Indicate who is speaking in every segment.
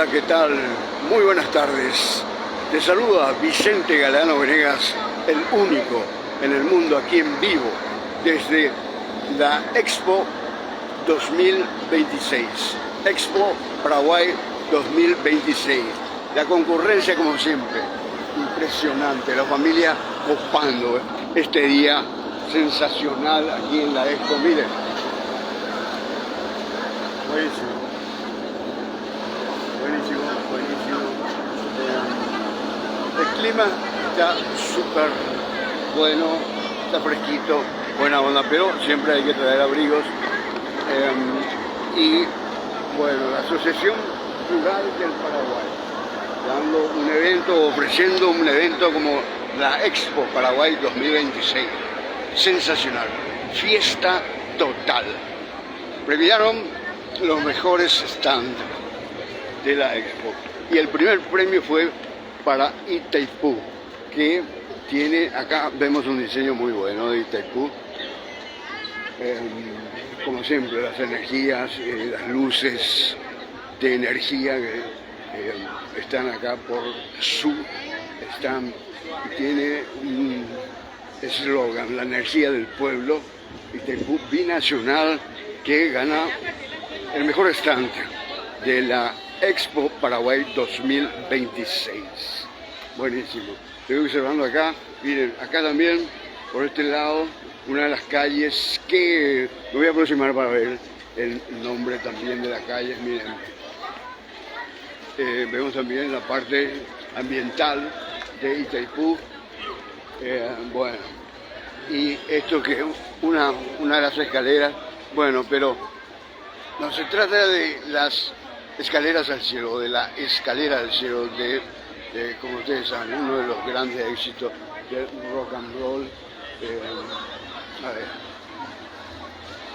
Speaker 1: Hola, ¿qué tal? Muy buenas tardes. Te saluda Vicente Galeano Venegas, el único en el mundo aquí en vivo, desde la Expo 2026. Expo Paraguay 2026. La concurrencia, como siempre, impresionante. La familia copando este día sensacional aquí en la Expo. Miren. Buenísimo. El clima está súper bueno, está fresquito, buena onda, pero siempre hay que traer abrigos. Y bueno, la Asociación Rural del Paraguay, dando un evento, ofreciendo un evento como la Expo Paraguay 2026. Sensacional, fiesta total. Premiaron los mejores stands de la Expo. Y el primer premio fue para Itaipú, que tiene, acá vemos un diseño muy bueno de Itaipú. Como siempre, las energías, las luces de energía que están acá por su stand. Tiene un eslogan, la energía del pueblo, Itaipú binacional, que gana el mejor stand de la Expo Paraguay 2026. Buenísimo. Estoy observando acá, miren, acá también, por este lado, una de las calles que me voy a aproximar para ver el nombre también de la calle. Miren, vemos también la parte ambiental de Itaipú. Bueno, y esto que es una de las escaleras, bueno, pero no se trata de las escaleras al cielo, de la escalera al cielo de como ustedes saben, uno de los grandes éxitos del rock and roll. A ver,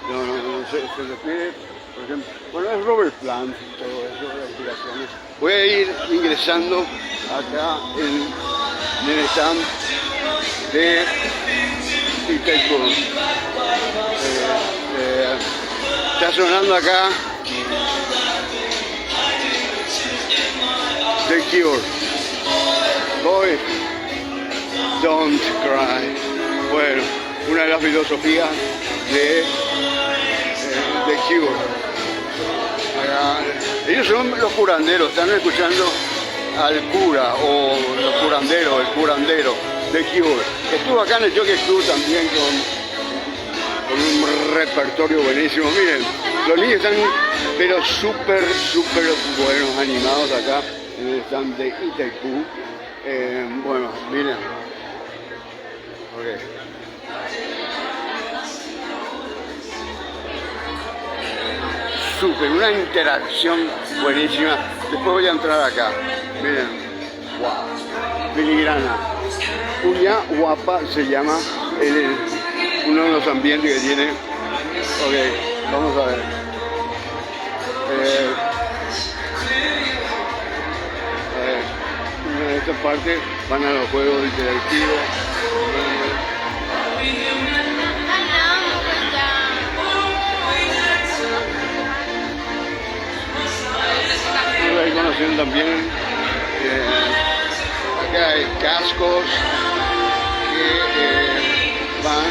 Speaker 1: no sé, se refiere, por ejemplo, bueno, es Robert Plant y todo eso, las inspiraciones. Voy a ir ingresando acá en el stand de Itaipú. Está sonando acá The Cure, Boy, Don't Cry. Bueno, una de las filosofías de The Cure. Acá, ellos son los curanderos, están escuchando al cura o los curanderos, el curandero The Cure. Estuvo acá en el Jockey Club también con un repertorio buenísimo. Miren, los niños están pero súper buenos, animados acá en el stand de Itaipú. Bueno, miren. Okay. Súper, una interacción buenísima. Después voy a entrar acá. Miren, wow, filigrana. Uña Guapa se llama uno de los ambientes que tiene. Ok, vamos a ver. En esta parte van a los juegos interactivos. Ahí conocen también acá hay cascos que van,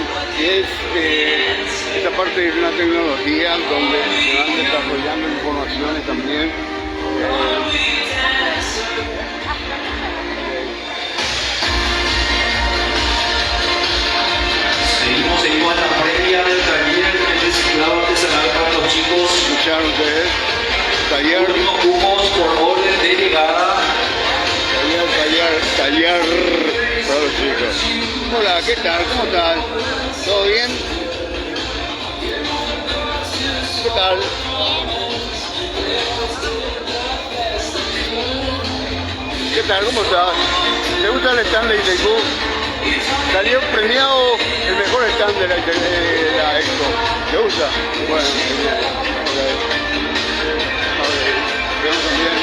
Speaker 1: esta parte es una tecnología donde se van desarrollando informaciones también.
Speaker 2: Seguimos en la previa del taller de reciclado artesanal para los chicos.
Speaker 1: ¿Escucharon ustedes? Taller.
Speaker 2: Últimos cupos por orden de llegada.
Speaker 1: Taller para los chicos. Hola, ¿qué tal? ¿Cómo estás? ¿Todo bien? ¿Qué tal? ¿Qué tal? ¿Cómo estás? ¿Te gusta el stand de Itaipú? Salió premiado el mejor stand de la Expo. ¿Te gusta? Bueno, vemos también.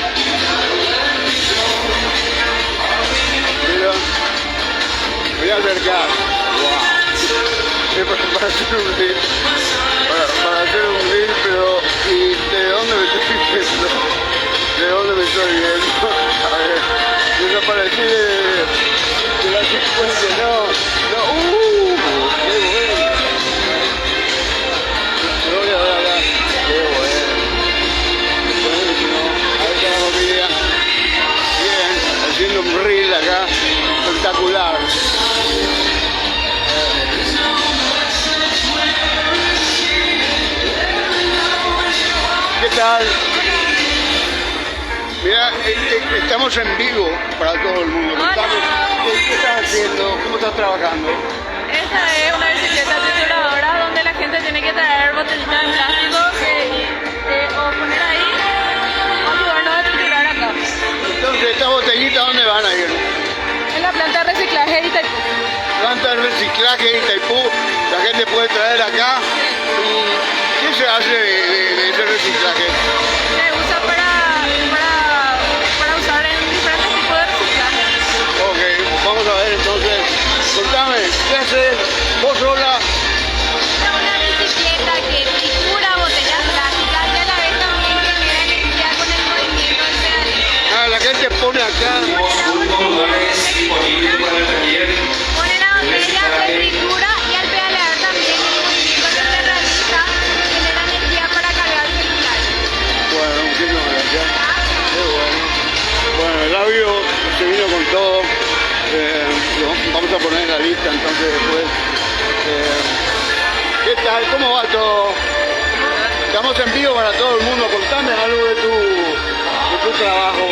Speaker 1: Mira, voy a acercar. Wow. Para hacer un reel. Para hacer un reel, pero ¿y de dónde me estoy diciendo? ¿De dónde me estoy viendo. A ver, desaparecí de la 50, no, qué bueno. Me voy a ver acá, qué bueno. Buenísimo, ahí está la familia. Bien, haciendo un reel acá, espectacular. ¿Qué tal? Mira, estamos en vivo para todo el mundo. ¿Qué estás haciendo? ¿Cómo estás trabajando?
Speaker 3: Esta es una bicicleta trituradora donde la gente tiene que traer botellitas de plástico o poner ahí o ayudarnos a triturar acá.
Speaker 1: Entonces, ¿estas botellitas dónde van a ir?
Speaker 3: En la planta de reciclaje de Itaipú.
Speaker 1: Planta de reciclaje de Itaipú, la gente puede traer acá. ¿Y qué se hace de ese reciclaje?
Speaker 3: Se usa para usar en diferentes tipos de reciclaje.
Speaker 1: Ok, vamos a ver entonces. Contame, ¿qué haces vos sola?
Speaker 3: Es una bicicleta que tritura botellas plásticas y a la vez también genera energía con el movimiento del pedaleo.
Speaker 1: Ah, la gente pone acá.
Speaker 3: Pone la botella, se tritura y al pedalear también el movimiento que se realiza genera energía para cargar el celular.
Speaker 1: Bueno, muchísimas gracias. Qué bueno. Bueno, el audio se vino con todo. Vamos a poner en la lista entonces después. ¿Qué tal? ¿Cómo va todo? Estamos en vivo para todo el mundo. Contame algo de tu trabajo.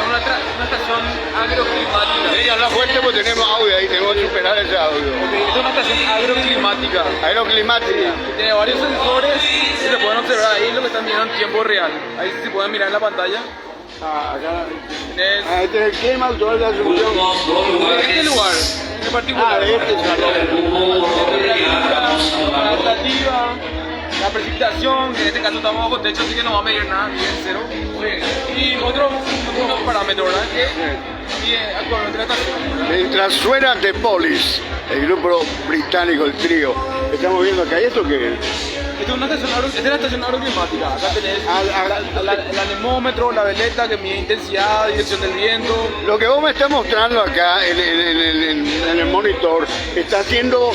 Speaker 2: Una estación agroclimática.
Speaker 1: Sí, habla fuerte porque tenemos audio ahí, tenemos que superar ese audio.
Speaker 2: Es una estación agroclimática.
Speaker 1: Aeroclimática.
Speaker 2: Tiene varios sensores y se pueden observar ahí lo que están viendo en tiempo real. Ahí se pueden mirar en la pantalla.
Speaker 1: Acá.
Speaker 2: Tienes
Speaker 1: Este es el clima actual de Asunción.
Speaker 2: este lugar en particular.
Speaker 1: De este salón.
Speaker 2: La relativa, la precipitación, que en este caso estamos bajo techo, así que no va a medir nada, bien cero. Y otros parámetros, ¿verdad? Y actualmente la estación.
Speaker 1: Mientras suena The Police, el grupo británico, el trío, estamos viendo acá. ¿Y esto qué es?
Speaker 2: Esta es la estación agroclimática. Acá tenés el anemómetro, la veleta que mide intensidad, dirección del viento.
Speaker 1: Lo que vos me estás mostrando acá en el monitor está siendo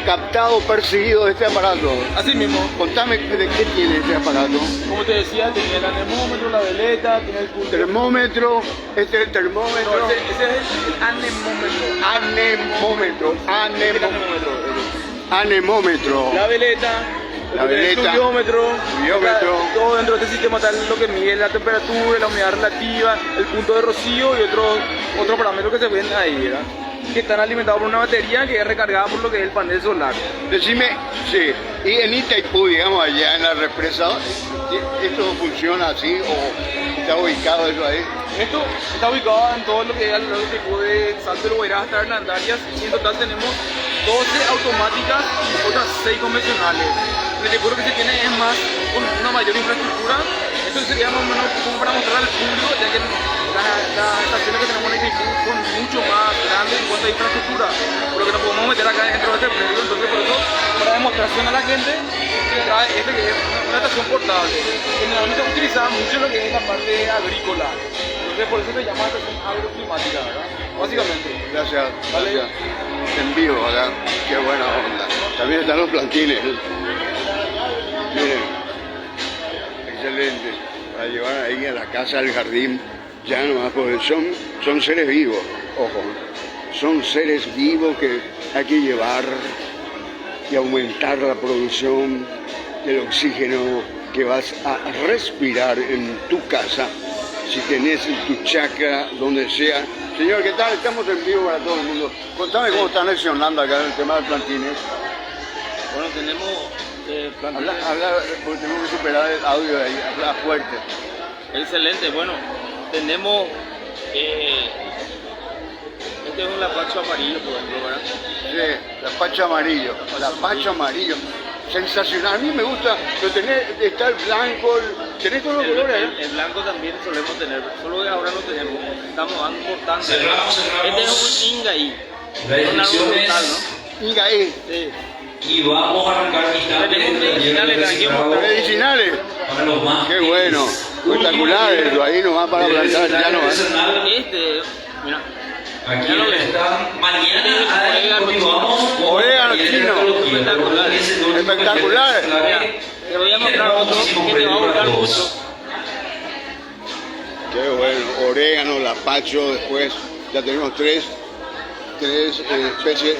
Speaker 1: captado, percibido este aparato.
Speaker 2: Así mismo.
Speaker 1: Contame de qué tiene este aparato.
Speaker 2: Como te decía, tenía el anemómetro, la veleta, tiene el pulso.
Speaker 1: Termómetro, este es el termómetro.
Speaker 2: No, ese es el anemómetro.
Speaker 1: Anemómetro.
Speaker 2: La veleta.
Speaker 1: La veleta,
Speaker 2: el biómetro, todo dentro de este sistema está lo que mide la temperatura, la humedad relativa, el punto de rocío y otro parámetro que se ven ahí, ¿verdad? Que están alimentados por una batería que es recargada por lo que es el panel solar.
Speaker 1: Decime, sí, y en Itaipú, digamos, allá en la represa, ¿esto funciona así o está ubicado eso ahí?
Speaker 2: Esto está ubicado en todo lo que es alrededor del Itaipú de Salto del Guairá hasta Hernandarias y en total tenemos 12 automáticas y otras 6 convencionales. El Itaipú que se tiene es más con una mayor infraestructura. Esto sería más o menos como para mostrar al público, ya que las estaciones que tenemos en Itaipú son mucho más grandes en cuanto a infraestructura, por lo que nos podemos meter acá dentro de este predio. Entonces, por eso, para demostración a la gente, se trae que es una estación portable. Generalmente utilizada mucho en lo que es la parte agrícola. Entonces, por eso se llama estación agroclimática, ¿verdad? Básicamente.
Speaker 1: Gracias, gracias. En vivo acá, qué buena onda. También están los plantines. Miren, excelente. Para llevar ahí a la casa, al jardín, ya nomás, porque son seres vivos, ojo. Son seres vivos que hay que llevar y aumentar la producción del oxígeno que vas a respirar en tu casa, si tenés en tu chacra, donde sea. Señor, ¿qué tal? Estamos en vivo para todo el mundo. Contame cómo están accionando acá el tema de plantines.
Speaker 4: Bueno, tenemos
Speaker 1: Habla, porque tenemos que superar el audio de ahí, habla fuerte.
Speaker 4: excelente, bueno, tenemos este es un lapacho amarillo, por ejemplo, ¿verdad?
Speaker 1: Sí, lapacho amarillo, lapacho amarillo. Sensacional, a mí me gusta, está el blanco, tenés todos los colores, ¿eh?
Speaker 4: El blanco también solemos tener, solo que ahora no tenemos, estamos importando. Este es un Ingaí, un árbol total, ¿no?
Speaker 1: Ingaí.
Speaker 4: Sí.
Speaker 5: Y vamos a arrancar
Speaker 4: Tenemos medicinales,
Speaker 5: medicinales
Speaker 1: Medicinales.
Speaker 5: para los más
Speaker 1: Qué bueno. Espectacular eso, ahí nomás para plantar, ya no es.
Speaker 2: Mira.
Speaker 5: Aquí están. Mañana continuamos.
Speaker 1: Orégano chino. Espectacular.
Speaker 2: Te voy a mostrar otro que te va a gustar mucho.
Speaker 1: Qué bueno, orégano, lapacho, después ya tenemos tres especies.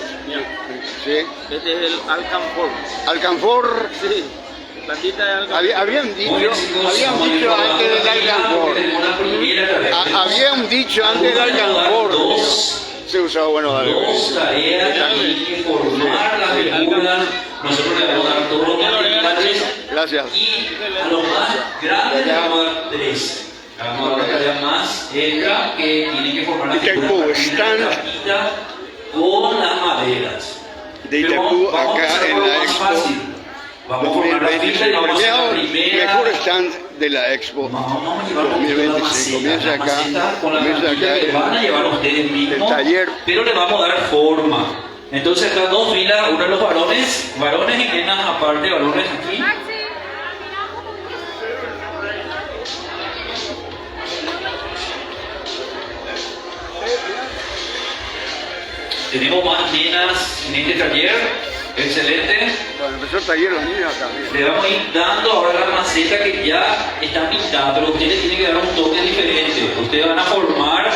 Speaker 1: ¿Sí?
Speaker 2: Este es el alcanfor.
Speaker 1: Alcanfor.
Speaker 2: Sí, plantita de alcanfor.
Speaker 1: Habían dicho antes del alcanfor. Habían dicho antes del alcanfor. Se usaba, bueno, dale.
Speaker 5: Dos tareas también que formar la película. Nosotros le vamos a dar todos los materiales.
Speaker 1: Gracias.
Speaker 5: Y a lo más grande le vamos a dar 3. Vamos a dar una tarea más extra que tiene que formar la
Speaker 1: Itaipú,
Speaker 5: figura
Speaker 1: stand
Speaker 5: con las maderas.
Speaker 1: de Itaipú, acá en la Expo
Speaker 5: Vamos a formar la fila y vamos a hacer la primera.
Speaker 1: mejor stand de la Expo 2026. Comienza acá
Speaker 5: van a llevar ustedes mismos,
Speaker 1: el taller.
Speaker 5: pero le vamos a dar forma. Entonces acá 2 filas, uno de los varones y nenas aparte, varones aquí. Tenemos más nenas en este taller, excelente.
Speaker 1: Bueno, empezó el taller los niños acá. Mira.
Speaker 5: Le vamos a ir dando ahora la maceta que ya está pintada, pero ustedes tienen que dar un toque diferente. Ustedes van a formar,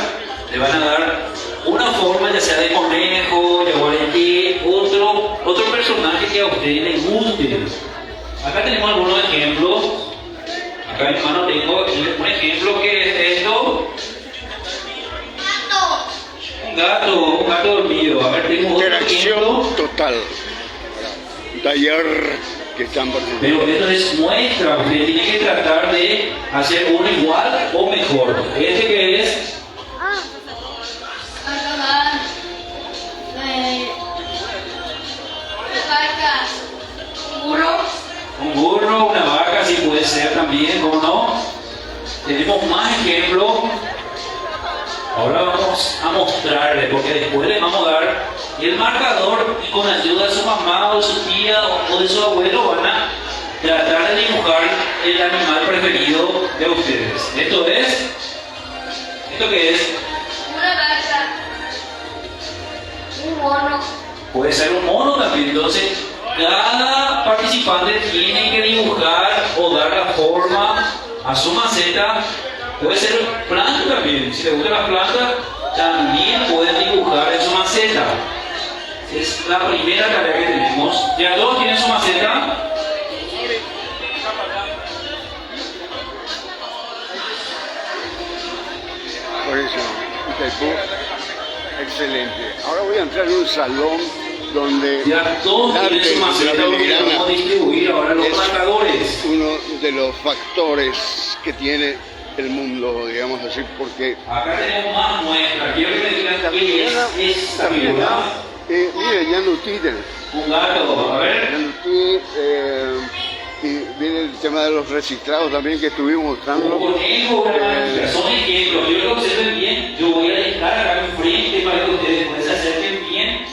Speaker 5: le van a dar una forma, ya sea de conejo, de guarentí, otro personaje que a ustedes les guste. Acá tenemos algunos ejemplos. Acá en mi mano tengo un ejemplo que es esto. Un gato dormido. A ver, tengo otro
Speaker 1: Interacción
Speaker 5: ejemplo.
Speaker 1: total. Un taller que están participando.
Speaker 5: Pero esto es muestra, usted tiene que tratar de hacer uno igual o mejor. Este que es un burro, una vaca, si puede ser también, ¿cómo no? Tenemos más ejemplos. Ahora vamos a mostrarle, porque después le vamos a dar el marcador y con ayuda de su mamá o de su tía o de su abuelo van a tratar de dibujar el animal preferido de ustedes. ¿Esto qué es?
Speaker 3: Una vaca. Un mono.
Speaker 5: Puede ser un mono también. Entonces, cada participante tiene que dibujar o dar la forma a su maceta. Puede ser planta también. Si les gustan las plantas, también pueden dibujar en su maceta. Es la primera tarea que tenemos. ¿Ya todos tienen su maceta?
Speaker 1: Por eso, Itaipú, excelente. Ahora voy a entrar en un salón donde
Speaker 5: Ya todos
Speaker 1: el arte
Speaker 5: tienen su
Speaker 1: de la
Speaker 5: maceta, lo que
Speaker 1: filigrana
Speaker 5: vamos a distribuir ahora los
Speaker 1: es
Speaker 5: marcadores.
Speaker 1: uno de los factores que tiene el mundo, digamos así, porque
Speaker 5: Acá tenemos más muestras. Quiero que me digan qué es esta figura.
Speaker 1: mire, Yanduti tenés.
Speaker 5: Un gato, a ver.
Speaker 1: Yanduti, y viene el tema de los reciclados también que estuvimos mostrando.
Speaker 5: Con eso, son ejemplos. Yo lo observen bien. Yo voy a dejar acá enfrente para que ustedes se acerquen bien.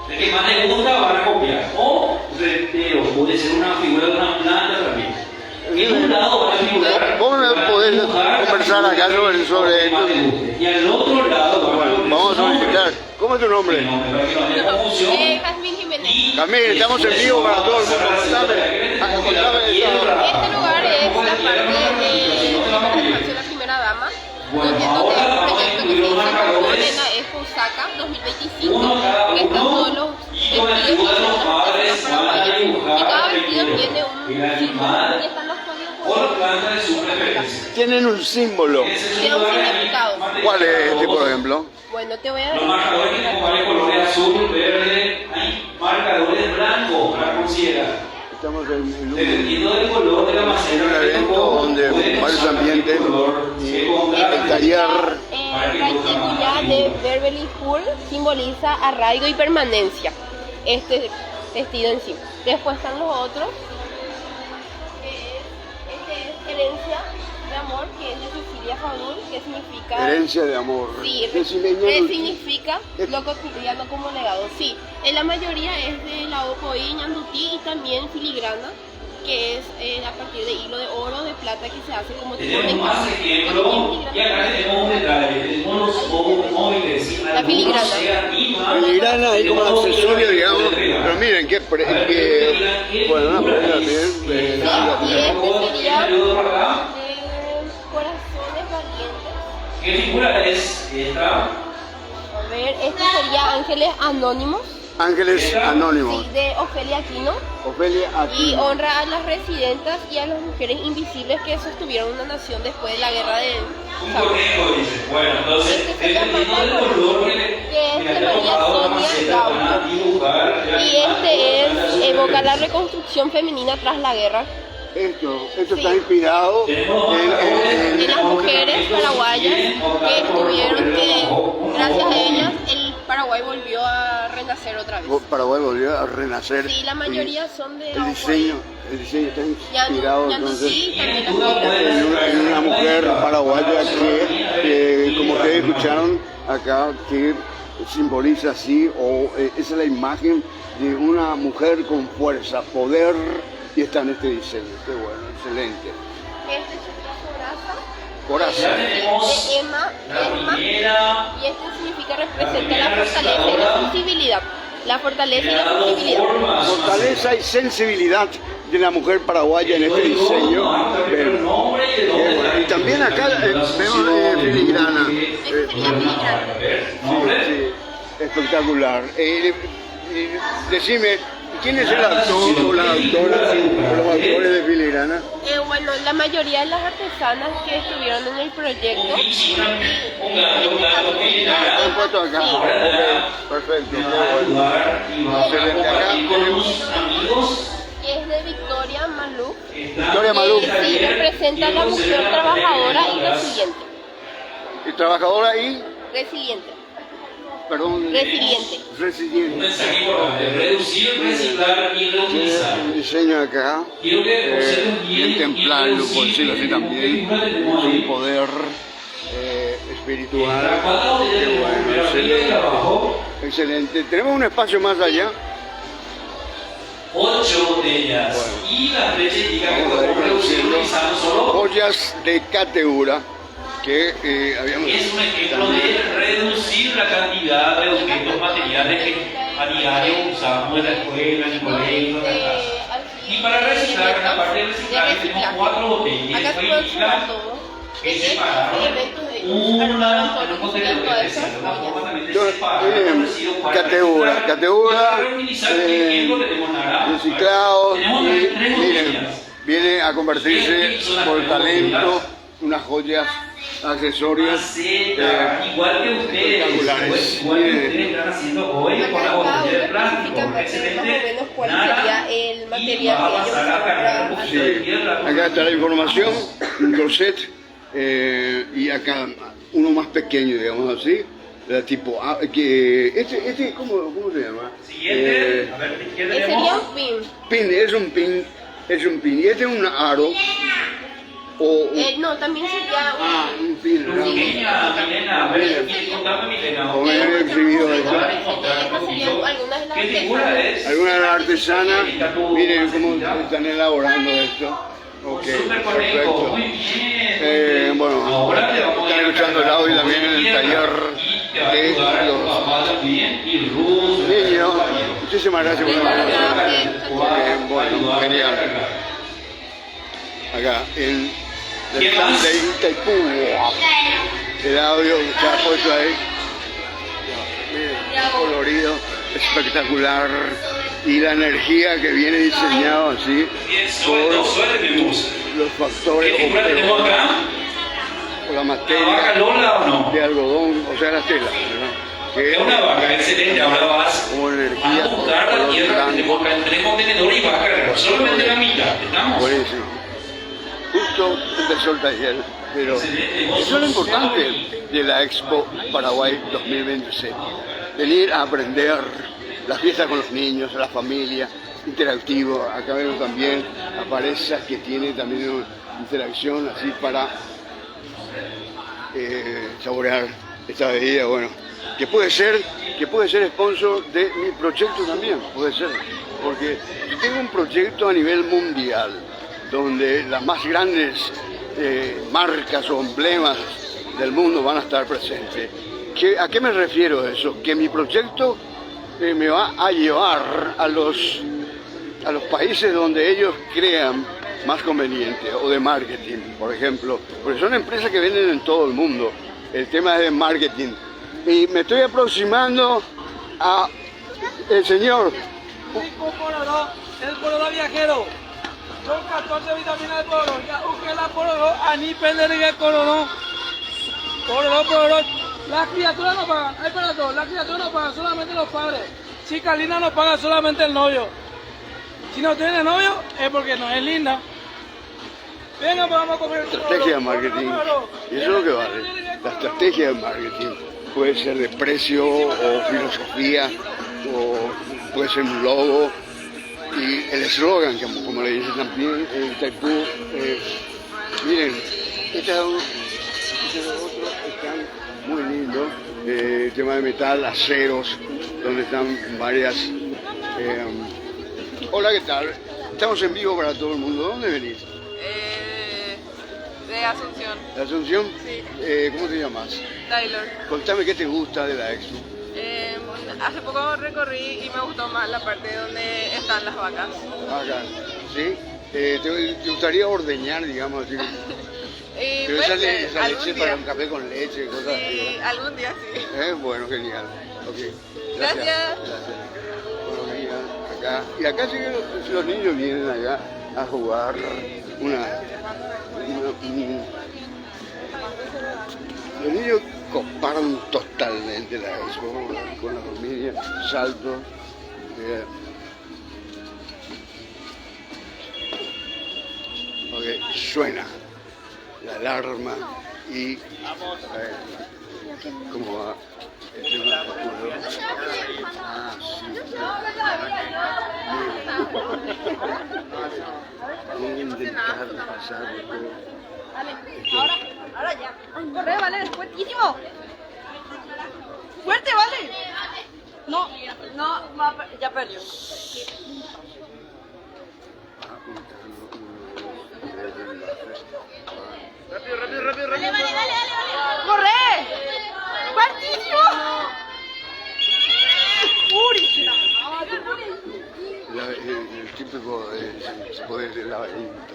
Speaker 5: El que más les gusta van a copiar. O reptero, puede ser una figura de una planta también. En un lado van a figurar.
Speaker 1: Vos me podés conversar acá sobre esto.
Speaker 5: Y al otro lado van a
Speaker 1: Bueno, vamos a solicitar. ¿Cómo es tu nombre?
Speaker 5: Para que no haya confusión.
Speaker 3: Jazmín Jiménez.
Speaker 1: Camil, estamos en vivo para todo el mundo. Contame
Speaker 3: Este lugar es la parte de la primera dama.
Speaker 5: Bueno,
Speaker 3: Donde
Speaker 5: ahora
Speaker 3: el
Speaker 5: vamos a
Speaker 3: proyecto que
Speaker 5: incluir
Speaker 3: se
Speaker 5: los
Speaker 3: hizo
Speaker 5: marcadores.
Speaker 3: es Osaka 2025,
Speaker 5: Uno cada
Speaker 3: que están todos
Speaker 5: uno
Speaker 3: los
Speaker 5: y con la ayuda de los padres van a dibujar
Speaker 3: y cada
Speaker 5: el
Speaker 3: vestido
Speaker 5: primero,
Speaker 3: tiene
Speaker 5: el
Speaker 3: un símbolo
Speaker 5: animal
Speaker 3: y están los códigos
Speaker 5: o la planta de su preferencia.
Speaker 1: tienen un símbolo.
Speaker 5: Ese es
Speaker 3: Tiene un
Speaker 5: lugar ahí,
Speaker 3: significado.
Speaker 5: material
Speaker 1: ¿Cuál es este,
Speaker 5: rojo.
Speaker 1: por ejemplo?
Speaker 3: Bueno, te voy a
Speaker 5: Los marcadores tienen varios colores: azul, verde, hay marcadores blancos para considerar.
Speaker 1: Estamos en
Speaker 5: Dependiendo del color de la maceta,
Speaker 1: un evento donde varios ambientes y el taller.
Speaker 3: Raikikuya de Beverly Hills simboliza arraigo y permanencia. Este vestido en sí. Después están los otros. Este es herencia de amor, que es de Cecilia Fadul, que significa.
Speaker 1: Herencia de amor.
Speaker 3: Sí, significa lo cotidiano como legado. Sí, en la mayoría es de la Ocoí, Ñandutí y también filigrana, que es a partir de hilo de oro, de plata, que se hace como tipo
Speaker 5: Tenemos más ejemplos y acá tenemos un detalle, tenemos los móviles,
Speaker 3: la filigrana.
Speaker 1: Filigrana ahí como accesorio, digamos, pero miren qué bueno, una prenda bien,
Speaker 3: Y este sería corazones valientes.
Speaker 5: ¿Qué figura es esta?
Speaker 3: A ver, este sería Ángeles Anónimos,
Speaker 1: Ángeles Anónimos,
Speaker 3: sí, de Ofelia Aquino.
Speaker 1: Ofelia
Speaker 3: Y
Speaker 1: Aquino.
Speaker 3: honra a las residentas y a las mujeres invisibles que sostuvieron una nación después de la guerra de
Speaker 5: Un
Speaker 3: Sahara.
Speaker 5: conejo, dice. Bueno, entonces,
Speaker 3: Este sería
Speaker 5: dependiendo del color que
Speaker 3: que
Speaker 5: le
Speaker 3: es de
Speaker 5: haya
Speaker 3: María
Speaker 5: tocado la
Speaker 3: Sonia
Speaker 5: maceta, van a dibujar.
Speaker 3: Y este evoca la reconstrucción femenina tras la guerra.
Speaker 1: Esto está inspirado
Speaker 3: De las mujeres paraguayas que estuvieron, que gracias a ellas el Paraguay volvió a renacer otra vez.
Speaker 1: Paraguay volvió a renacer.
Speaker 3: Sí, la mayoría son de
Speaker 1: El diseño está inspirado entonces
Speaker 3: sí, también las
Speaker 1: en una mujer paraguaya que como ustedes escucharon acá, que simboliza así, o esa es la imagen de una mujer con fuerza, poder, y está en este diseño. Qué bueno, excelente.
Speaker 3: Este es su
Speaker 1: Coraza.
Speaker 5: Ya tenemos
Speaker 3: de Emma,
Speaker 5: la primera.
Speaker 3: y esto significa, representa la fortaleza y la sensibilidad. La fortaleza y la sensibilidad.
Speaker 1: Fortaleza y sensibilidad de la mujer paraguaya en este diseño. Y también acá vemos filigrana.
Speaker 3: Este sería filigrana.
Speaker 1: Sí, espectacular. Decime, ¿quién es el actor o la actora o los autores de filigrana?
Speaker 3: Bueno, la mayoría de las artesanas que estuvieron en el proyecto.
Speaker 1: ¿Han puesto acá?
Speaker 3: Sí.
Speaker 1: Ok, perfecto. Qué bueno. Excelente. Acá tenemos
Speaker 3: Que es de Victoria Malú.
Speaker 1: Victoria Malú.
Speaker 3: Sí, representa a la mujer trabajadora y resiliente.
Speaker 1: Y trabajadora y,
Speaker 3: Resiliente.
Speaker 1: perdón,
Speaker 3: Resiliente.
Speaker 5: Un
Speaker 1: resiliente.
Speaker 5: mensaje importante, reducir, reciclar y reutilizar.
Speaker 1: Un diseño acá,
Speaker 5: Quiero que observen bien
Speaker 1: bien templario, por
Speaker 5: y
Speaker 1: decirlo así también,
Speaker 5: tenemos
Speaker 1: un
Speaker 5: ahí.
Speaker 1: poder espiritual.
Speaker 5: Cada botella
Speaker 1: Qué
Speaker 5: de
Speaker 1: bueno,
Speaker 5: primera fila de
Speaker 1: excelente.
Speaker 5: abajo,
Speaker 1: Excelente. Tenemos un espacio más allá.
Speaker 5: 8 botellas.
Speaker 1: Bueno.
Speaker 5: Y la leche indica que
Speaker 1: Vamos a ver
Speaker 5: podemos reducir
Speaker 1: conociendo
Speaker 5: utilizando solo.
Speaker 1: joyas de Cateura que habíamos
Speaker 5: Es un ejemplo de reducir la cantidad de objetos materiales que a diario usamos en la escuela, en el colegio, en la casa. Y para reciclar, en la parte de reciclaje, tenemos 4 botellas.
Speaker 3: Acá se puede observar todo.
Speaker 5: Que
Speaker 3: Estos
Speaker 5: separaron
Speaker 3: elementos de
Speaker 5: una
Speaker 3: todo
Speaker 5: en
Speaker 3: lo
Speaker 5: un
Speaker 3: que
Speaker 5: contenedor
Speaker 3: sería
Speaker 5: especial, una forma también de
Speaker 1: Entonces,
Speaker 5: separar los residuos para
Speaker 1: Cateura,
Speaker 5: reciclar.
Speaker 1: Cateura,
Speaker 5: Y para reutilizar, por ejemplo, tenemos naranja.
Speaker 1: reciclados
Speaker 5: Tenemos
Speaker 1: y
Speaker 5: 3
Speaker 1: miren,
Speaker 5: botellas.
Speaker 1: viene a convertirse por talento unas joyas accesorias
Speaker 5: Maceta, igual que ustedes,
Speaker 1: espectaculares.
Speaker 5: pues, igual que ustedes están haciendo hoy con la
Speaker 3: Acá cada
Speaker 5: botella de
Speaker 3: uno
Speaker 5: plástico.
Speaker 3: especifica más o
Speaker 5: Excelente.
Speaker 3: menos cuál
Speaker 5: Nada.
Speaker 3: sería el
Speaker 5: Y
Speaker 3: material
Speaker 5: va a
Speaker 3: que ellos
Speaker 5: pasar a cargar un
Speaker 3: usan
Speaker 5: poquito de tierra.
Speaker 1: Acá está la información, un corset y acá uno más pequeño, digamos así, de tipo ¿cómo se llama?
Speaker 5: Siguiente, a ver, ¿qué
Speaker 3: Sería
Speaker 5: tenemos?
Speaker 3: un pin.
Speaker 1: Pin, es un pin, y este es un aro
Speaker 3: No, también sería
Speaker 1: un pin, ¿no?
Speaker 5: Milena, Milena, a ver, contame Milena.
Speaker 1: Como he exhibido esto.
Speaker 3: Estas serían algunas de las
Speaker 5: ¿Qué figura
Speaker 3: artesanas.
Speaker 5: es?
Speaker 1: Algunas de las artesanas, miren cómo están elaborando esto. Ok,
Speaker 5: Super conejo,
Speaker 1: perfecto.
Speaker 5: muy bien.
Speaker 1: Bueno,
Speaker 5: Ahora le vamos a
Speaker 1: están
Speaker 5: ir
Speaker 1: escuchando el audio también en el taller
Speaker 5: y te va a
Speaker 1: de
Speaker 5: ayudar a tu
Speaker 1: los
Speaker 5: papá también y Ruth.
Speaker 1: niños. Muchísimas gracias por la bueno, genial. Acá, en el stand de Itaipú, el audio que está puesto ahí. Miren, colorido, espectacular. Y la energía que viene diseñado así por los factores
Speaker 5: ¿Qué figura tenemos acá?
Speaker 1: o la
Speaker 5: ¿Una vaca
Speaker 1: materia
Speaker 5: Lola o no?
Speaker 1: de algodón, o sea, las telas, ¿no? Que
Speaker 5: Es una vaca, excelente. Ahora vas
Speaker 1: como
Speaker 5: a
Speaker 1: energía
Speaker 5: buscar la
Speaker 1: color
Speaker 5: tierra que tenemos
Speaker 1: blanco.
Speaker 5: acá en 3 contenedores y vas a cargar solamente la mitad. ¿Estamos?
Speaker 1: Buenísimo. Justo empezó el taller, pero eso es lo importante de la Expo Paraguay 2026. Venir a aprender la fiesta con los niños, la familia, interactivo. Acá vemos también a parejas que tienen también una interacción así para saborear esta bebida, bueno, que puede ser sponsor de mi proyecto también, puede ser. porque yo tengo un proyecto a nivel mundial donde las más grandes marcas o emblemas del mundo van a estar presentes. ¿A qué me refiero a eso? Que mi proyecto me va a llevar a los países donde ellos crean más conveniente, o de marketing, por ejemplo, porque son empresas que venden en todo el mundo. El tema es de marketing. Y me estoy aproximando a el señor.
Speaker 6: El pororó viajero. Son 14 vitaminas de pororó. Ya busqué la pororó, aní, pendería, pororó. Pororó. Las criaturas no pagan, hay para todos. Las criaturas no pagan, solamente los padres. Chica linda no paga, solamente el novio. Si no tiene novio, es porque no es linda. Venga, pues vamos a comer.
Speaker 1: Estrategia de marketing. Y eso es lo que vale. La estrategia de marketing puede ser de precio o filosofía, o puede ser un logo. Y el eslogan, como le dice también el Taipú, miren, este es otro, están muy lindo, el tema de metal, aceros, donde están varias. Hola, ¿qué tal? Estamos en vivo para todo el mundo. ¿Dónde venís?
Speaker 3: De Asunción.
Speaker 1: ¿De Asunción?
Speaker 3: Sí.
Speaker 1: ¿Cómo te llamas?
Speaker 3: Taylor.
Speaker 1: Contame qué te gusta de la Expo.
Speaker 3: Hace poco recorrí y me gustó más la parte donde están las vacas.
Speaker 1: Acá, ¿sí? ¿Te gustaría ordeñar, digamos así? Pero
Speaker 3: Puede
Speaker 1: esa
Speaker 3: ser, algún
Speaker 1: leche
Speaker 3: día.
Speaker 1: para un café con leche, cosas así.
Speaker 3: Sí,
Speaker 1: ¿verdad?
Speaker 3: algún día sí.
Speaker 1: Bueno, genial. Ok.
Speaker 3: Gracias.
Speaker 1: Bueno, mira, acá. Y acá sí que los niños vienen acá a jugar los niños coparon totalmente la expo con la familia, saltos. Ok, suena la alarma y ¿cómo va? Ah, sí. Voy a intentar pasar de todo.
Speaker 3: Ahora ya. Corre, vale, fuertísimo. Fuerte, vale. No, ya perdió. Rápido. ¡Corre! ¡Fuertísimo!
Speaker 1: El típico poder del laberinto,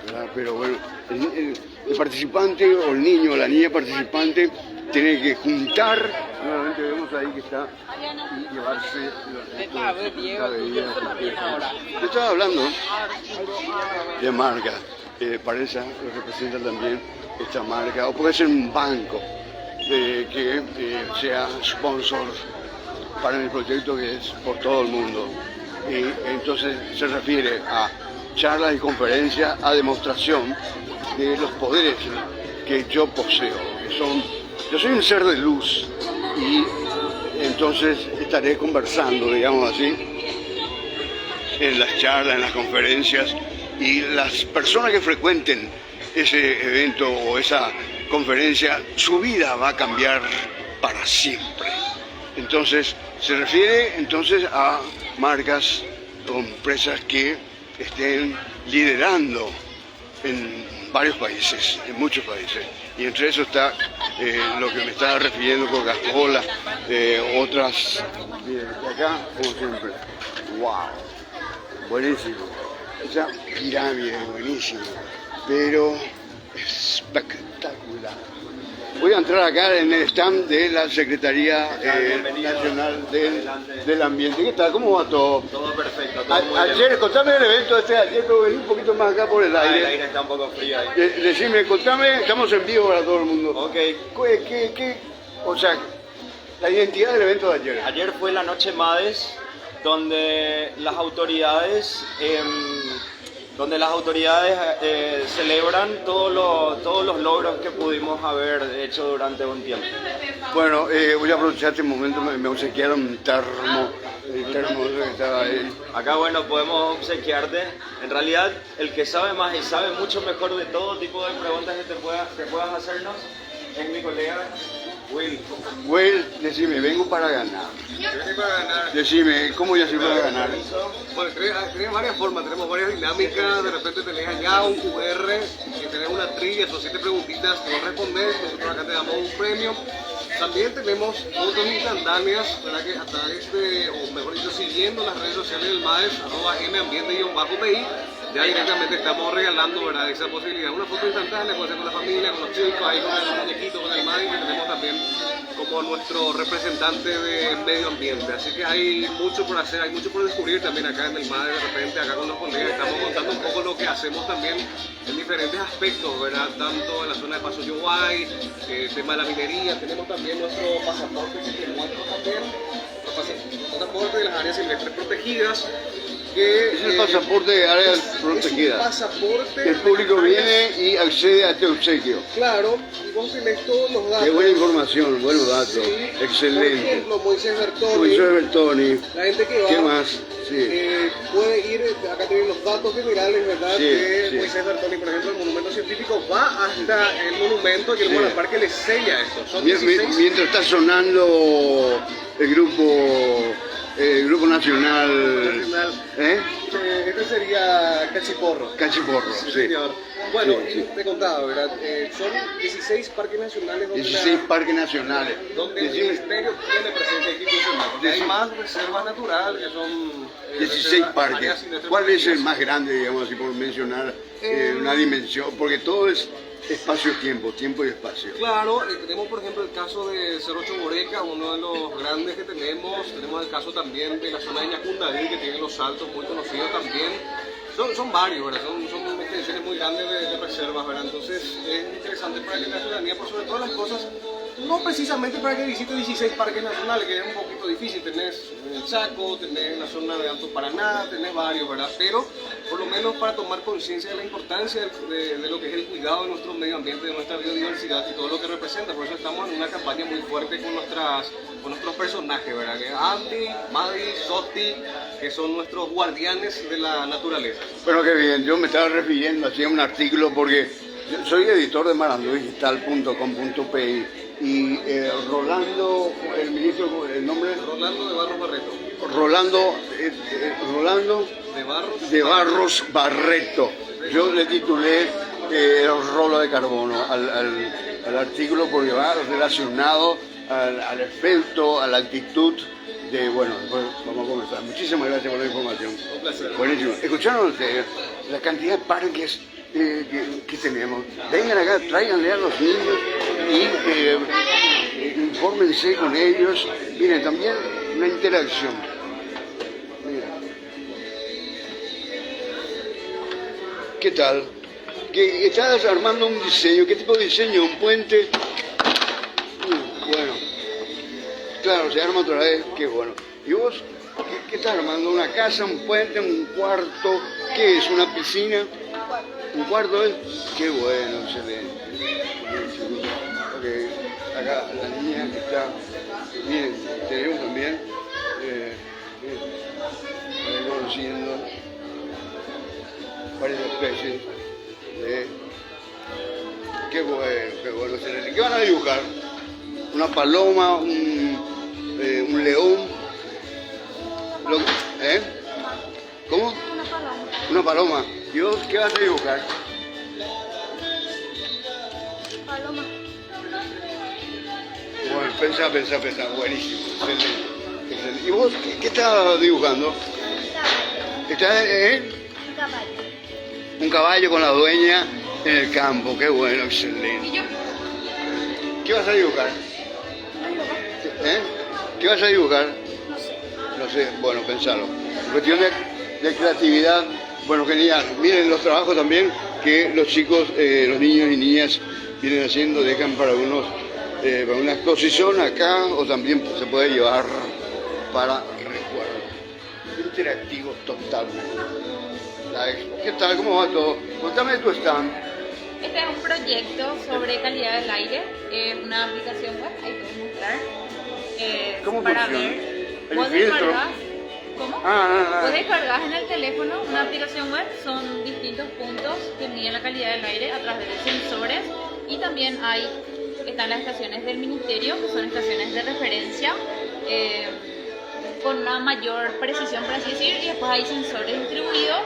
Speaker 1: ¿verdad? Pero bueno, el participante o el niño o la niña participante tiene que juntar, nuevamente vemos ahí que está, y llevarse Yo estaba hablando de marca, Parenza representa también esta marca, o puede ser un banco que sea sponsor para el proyecto que es por todo el mundo. Y entonces se refiere a charlas y conferencias, a demostración de los poderes que yo poseo, que son, yo soy un ser de luz y entonces estaré conversando, digamos así, en las charlas, en las conferencias, y las personas que frecuenten ese evento o esa conferencia, su vida va a cambiar para siempre. Entonces, se refiere entonces a marcas o empresas que estén liderando en varios países, en muchos países. Y entre eso está lo que me estaba refiriendo, Coca-Cola, otras. Miren, acá, como siempre, wow, buenísimo. Esa pirámide es buenísima, pero espectacular. Voy a entrar acá en el stand de la Secretaría Nacional del Ambiente. ¿Qué tal? ¿Cómo va todo?
Speaker 7: Todo perfecto, todo muy
Speaker 1: Ayer,
Speaker 7: bien.
Speaker 1: contame el evento ayer, pero vení un poquito más acá por el
Speaker 7: El
Speaker 1: aire.
Speaker 7: aire está un poco frío ahí.
Speaker 1: Decime, contame, estamos en vivo para todo el mundo.
Speaker 7: Ok.
Speaker 1: O sea, la identidad del evento de ayer.
Speaker 7: Ayer fue la noche MADES, donde las autoridades celebran todos los logros que pudimos haber hecho durante un tiempo.
Speaker 1: Bueno, voy a aprovechar este momento, me obsequiaron un termo, el termo que estaba ahí.
Speaker 7: Acá, bueno, podemos obsequiarte. En realidad, el que sabe más y sabe mucho mejor de todo tipo de preguntas que puedas hacernos es mi colega
Speaker 1: Will, decime, vengo para ganar.
Speaker 8: Viene para ganar.
Speaker 1: Decime, ¿cómo yo soy para ganar?
Speaker 8: Bueno, tenés varias formas, tenemos varias dinámicas. De repente tenés allá un QR, que tenés una trivia, son 7 preguntitas que vos respondés. Nosotros acá te damos un premio. También tenemos fotos instantáneas, ¿verdad? Que a través de, o mejor dicho, siguiendo las redes sociales del MAES, @mambiente_pi, ya directamente estamos regalando, ¿verdad? Esa posibilidad. Una foto instantánea, puede ser con la familia, con los chicos, ahí con el muñequito, con el MAES, que tenemos también como nuestro representante de medio ambiente. Así que hay mucho por hacer, hay mucho por descubrir también acá en el MAES. De repente acá con los colegas estamos contando un poco lo que hacemos también en diferentes aspectos, ¿verdad? Tanto en la zona de Paso Yoguay, tema de la minería, tenemos también nuestro pasaporte que te muestro también, nuestro pasaporte de las áreas silvestres protegidas. Que,
Speaker 1: Es el pasaporte de áreas protegidas.
Speaker 8: Es un pasaporte.
Speaker 1: El público viene y accede a este obsequio.
Speaker 8: Claro, y vos tenés todos los datos.
Speaker 1: Qué buena información, buenos datos.
Speaker 8: Sí.
Speaker 1: Excelente.
Speaker 8: Por ejemplo, Moisés Bertoni.
Speaker 1: Moisés Bertoni.
Speaker 8: La gente que va.
Speaker 1: ¿Qué más? Sí.
Speaker 8: Puede ir, acá tienen los datos generales, ¿verdad?
Speaker 1: Sí,
Speaker 8: de
Speaker 1: sí.
Speaker 8: Moisés Bertoni, por ejemplo, el monumento científico va hasta el monumento y el
Speaker 1: Sí.
Speaker 8: Guanaparque le sella esto. Son 16.
Speaker 1: Mientras está sonando el grupo nacional. ¿Eh?
Speaker 8: Este sería Cachiporro.
Speaker 1: Cachiporro, sí.
Speaker 8: Señor. Bueno,
Speaker 1: Sí, sí.
Speaker 8: te contaba, ¿verdad? Son 16 parques nacionales donde,
Speaker 1: 16 parques nacionales.
Speaker 8: donde el
Speaker 1: Decime,
Speaker 8: ministerio tiene presencia institucional. Porque hay más reservas naturales que son
Speaker 1: 16
Speaker 8: reservas,
Speaker 1: parques.
Speaker 8: áreas silvestres
Speaker 1: ¿Cuál es el
Speaker 8: protegidas.
Speaker 1: más grande, digamos así, por mencionar una dimensión? Porque todo es espacio-tiempo, tiempo y espacio.
Speaker 8: Claro, tenemos por ejemplo el caso de Cerro Choboreca, uno de los grandes que tenemos el caso también de la zona de Ñacundaví, que tiene los saltos muy conocidos también. Son varios, ¿verdad? Son extensiones muy grandes de reservas, ¿verdad? Entonces es interesante para que la ciudadanía, por sobre todas las cosas, no precisamente para que visite 16 parques nacionales, que es un poquito difícil. Tenés el Chaco, tenés la zona de Alto Paraná, tenés varios, ¿verdad? Pero por lo menos para tomar conciencia de la importancia de lo que es el cuidado de nuestro medio ambiente, de nuestra biodiversidad y todo lo que representa. Por eso estamos en una campaña muy fuerte con nuestros personajes, ¿verdad? Que es Andy, Madi, Sosti, que son nuestros guardianes de la naturaleza.
Speaker 1: Bueno, qué bien. Yo me estaba refiriendo hacía un artículo porque yo soy editor de marandoigital.com.pi y Rolando, el ministro, el nombre
Speaker 8: Rolando de Barros Barreto.
Speaker 1: Rolando
Speaker 8: De Barros
Speaker 1: de Barros Barreto. Yo le titulé el rolo de carbono al artículo porque va relacionado al efecto, a la actitud de, bueno, después vamos a comenzar. Muchísimas gracias por la información.
Speaker 8: Un placer.
Speaker 1: Buenísimo. ¿Escucharon ustedes la cantidad de parques que tenemos? Vengan acá, tráiganle a los niños y infórmense con ellos. Miren, también una interacción. Mira. ¿Qué tal? Que estás armando un diseño. ¿Qué tipo de diseño? ¿Un puente? Bueno. Claro, se arma otra vez, qué bueno. ¿Y vos qué estás armando? ¿Una casa, un puente, un cuarto? ¿Qué es? ¿Una piscina? ¿Un cuarto es? Qué bueno, excelente. Ok, acá la niña está. Miren, tenemos también. Miren, reconociendo varias especies de. Qué bueno, excelente. ¿Qué van a dibujar? Una paloma, un león. ¿Cómo? Una paloma. ¿Y vos qué vas a dibujar?
Speaker 3: Paloma.
Speaker 1: Bueno, pensá. Buenísimo. Excelente. ¿Y vos qué estás dibujando? ¿Estás
Speaker 3: Un caballo.
Speaker 1: un caballo con la dueña en el campo? Qué bueno, excelente.
Speaker 3: ¿Y yo?
Speaker 1: ¿Qué vas a dibujar? ¿Qué vas a dibujar?
Speaker 3: No sé.
Speaker 1: No sé, bueno, pensalo. En cuestión de creatividad, bueno, genial. Miren los trabajos también que los chicos, los niños y niñas vienen haciendo, dejan para para una exposición acá o también se puede llevar para recuerdo. Interactivo totalmente. La expo. ¿Qué tal? ¿Cómo va todo? Contame de tu stand.
Speaker 3: Este es un proyecto sobre calidad del aire, una aplicación web, ahí puedes mostrar.
Speaker 1: ¿Cómo
Speaker 3: para
Speaker 1: funciona?
Speaker 3: ver.
Speaker 1: El
Speaker 3: Vos
Speaker 1: filtro.
Speaker 3: descargas, ¿cómo? Vos descargas en el teléfono una aplicación web, son distintos puntos que miden la calidad del aire a través de sensores y también hay están las estaciones del ministerio, que son estaciones de referencia, con una mayor precisión, por así decir, y después hay sensores distribuidos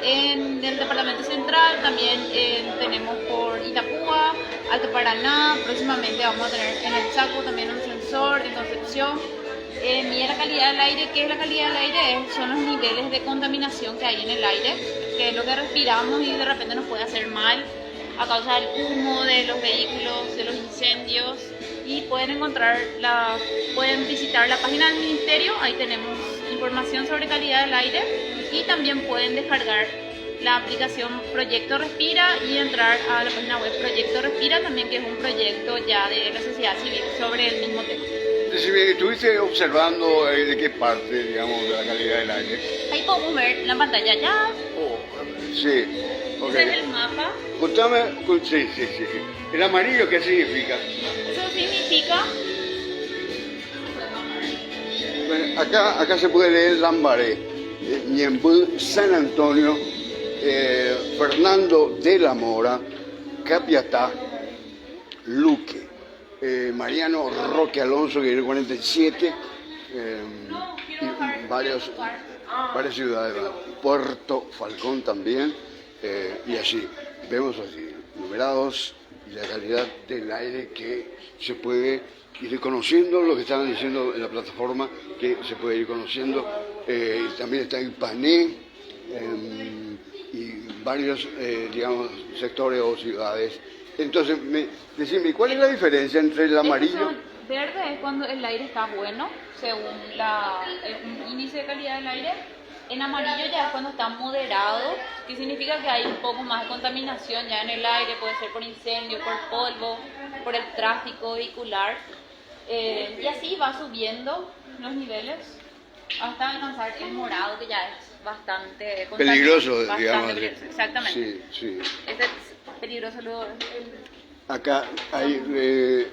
Speaker 3: en el departamento central, también tenemos por Itapúa, Alto Paraná, próximamente vamos a tener en el Chaco también un sensor en Concepción. Mide la calidad del aire. ¿Qué es la calidad del aire? Son los niveles de contaminación que hay en el aire, que es lo que respiramos y de repente nos puede hacer mal a causa del humo de los vehículos, de los incendios. Y pueden visitar la página del ministerio, ahí tenemos información sobre calidad del aire, y también pueden descargar la aplicación Proyecto Respira y entrar a la página web Proyecto Respira también, que es un proyecto ya de la sociedad civil sobre el mismo tema.
Speaker 1: Decime, ¿estuviste observando de qué parte, digamos, de la calidad del aire?
Speaker 3: Ahí podemos ver en la pantalla ya.
Speaker 1: Sí. Okay.
Speaker 3: Ese es el mapa.
Speaker 1: Contame, sí. ¿El amarillo qué significa?
Speaker 3: Eso significa...
Speaker 1: Bueno, acá se puede leer Lambaré, Ñembú, San Antonio, Fernando de la Mora, Capiatá, Luque, Mariano Roque Alonso, que viene 47, y varias ciudades, Puerto Falcón también, y así, vemos así, numerados, y la calidad del aire que se puede ir conociendo, lo que estaban diciendo en la plataforma, que se puede ir conociendo, también está Ipané, y varios, digamos, sectores o ciudades. Entonces, decime, ¿cuál es la diferencia entre el amarillo?
Speaker 3: Verde es cuando el aire está bueno, según un índice de calidad del aire. En amarillo ya es cuando está moderado, que significa que hay un poco más de contaminación ya en el aire, puede ser por incendio, por polvo, por el tráfico vehicular. Y así va subiendo los niveles hasta alcanzar el morado, que ya es bastante
Speaker 1: peligroso,
Speaker 3: bastante
Speaker 1: digamos.
Speaker 3: peligroso, exactamente.
Speaker 1: Sí.
Speaker 3: Este es peligroso.
Speaker 1: Acá hay,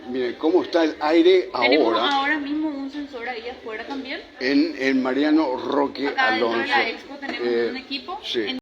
Speaker 1: miren, ¿cómo está el aire
Speaker 3: Tenemos
Speaker 1: ahora?
Speaker 3: ahora mismo un sensor ahí afuera también.
Speaker 1: En Mariano Roque
Speaker 3: Acá
Speaker 1: Alonso.
Speaker 3: dentro de la expo tenemos un equipo en